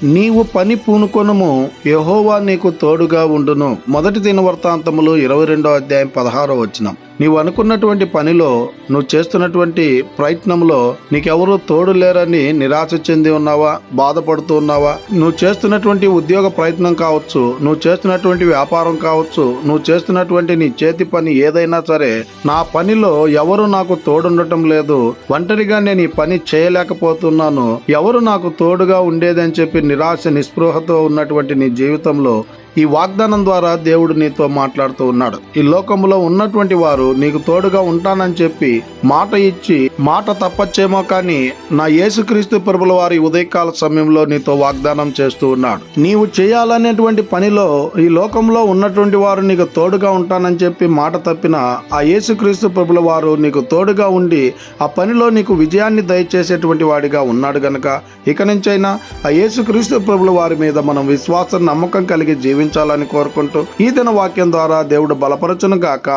నీవు పని పూనుకొనుము, యెహోవా నీకు తోడుగా ఉండును. మొదటి దినవృత్తాంతములు 22 అధ్యాయం 16 నీవు అనుకున్నటువంటి పనిలో, నువ్వు చేస్తున్నటువంటి ప్రయత్నంలో నీకెవరూ తోడు లేరని నిరాశ చెంది ఉన్నావా? బాధపడుతూ ఉన్నావా? నువ్వు చేస్తున్నటువంటి ఉద్యోగ ప్రయత్నం కావచ్చు, నువ్వు చేస్తున్నటువంటి వ్యాపారం కావచ్చు, నువ్వు చేస్తున్నటువంటి నీ చేతి పని ఏదైనా సరే, నా పనిలో ఎవరు నాకు తోడుండటం లేదు, ఒంటరిగా నేను ఈ పని చేయలేకపోతున్నాను, ఎవరు నాకు తోడుగా ఉండేదని చెప్పి నిరాశ నిస్పృహతో ఉన్నటువంటి నీ జీవితంలో ఈ వాగ్దానం ద్వారా దేవుడు నీతో మాట్లాడుతూ ఉన్నాడు. ఈ లోకంలో ఉన్నటువంటి వారు నీకు తోడుగా ఉంటానని చెప్పి మాట ఇచ్చి మాట తప్పచ్చేమో కానీ నా యేసుక్రీస్తు ప్రభుల వారి ఉదయకాల సమయంలో నీతో వాగ్దానం చేస్తూ ఉన్నాడు. నీవు చేయాలనేటువంటి పనిలో ఈ లోకంలో ఉన్నటువంటి వారు నీకు తోడుగా ఉంటానని చెప్పి మాట తప్పిన ఆ యేసుక్రీస్తు ప్రభుల వారు నీకు తోడుగా ఉండి ఆ పనిలో నీకు విజయాన్ని దయచేసేటువంటి వాడిగా ఉన్నాడు గనుక ఇక నుంచైనా ఆ యేసుక్రీస్తు ప్రభుల వారి మీద మనం విశ్వాసం నమ్మకం కలిగి జీవించాలని కోరుకుంటూ ఈ దిన వాక్యం ద్వారా దేవుడు బలపరచును గాక.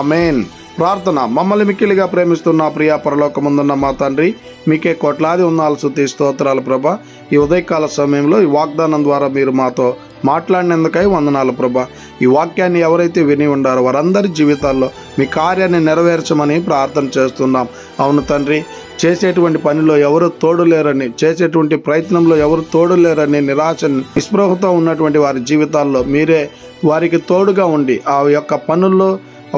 ఆమేన్. ప్రార్థన. మమ్మల్ని మిక్కిలిగా ప్రేమిస్తున్న ప్రియ పరలోకమందున్న మా తండ్రి, మీకే కోట్లాది వందనాలు స్తుతి స్తోత్రాలు ప్రభా. ఈ ఉదయకాల సమయంలో ఈ వాగ్దానం ద్వారా మీరు మాతో మాట్లాడినందుకై వందనాలు ప్రభా. ఈ వాక్యాన్ని ఎవరైతే విని ఉండారో వారందరి జీవితాల్లో మీ కార్యాన్ని నెరవేర్చమని ప్రార్థన చేస్తున్నాం. అవును తండ్రి, చేసేటువంటి పనిలో ఎవరు తోడు లేరని, చేసేటువంటి ప్రయత్నంలో ఎవరు తోడు లేరని నిరాశ నిస్పృహతో ఉన్నటువంటి వారి జీవితాల్లో మీరే వారికి తోడుగా ఉండి ఆ యొక్క పనుల్లో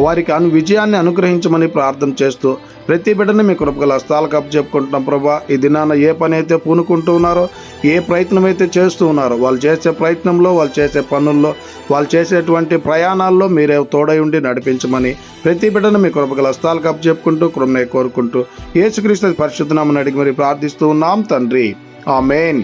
వారికి విజయాన్ని అనుగ్రహించమని ప్రార్థన చేస్తూ ప్రతి బిడ్డని మీ కృపగల హస్తాలకు అప్పచెప్పుకుంటున్నాం ప్రభా. ఈ దినాన ఏ పని అయితే పూనుకుంటూ ఉన్నారో, ఏ ప్రయత్నం అయితే చేస్తూ ఉన్నారో, వాళ్ళు చేసే ప్రయత్నంలో, వాళ్ళు చేసే పనుల్లో, వాళ్ళు చేసేటువంటి ప్రయాణాల్లో మీరే తోడై ఉండి నడిపించమని ప్రతి బిడ్డను మీ కృపగల హస్తాలకు అప్పచెప్పుకుంటూ కృపనే కోరుకుంటూ యేసుక్రీస్తు పరిశుద్ధ నామమున అడిగి మరి ప్రార్థిస్తూ ఉన్నాం తండ్రి. ఆమేన్.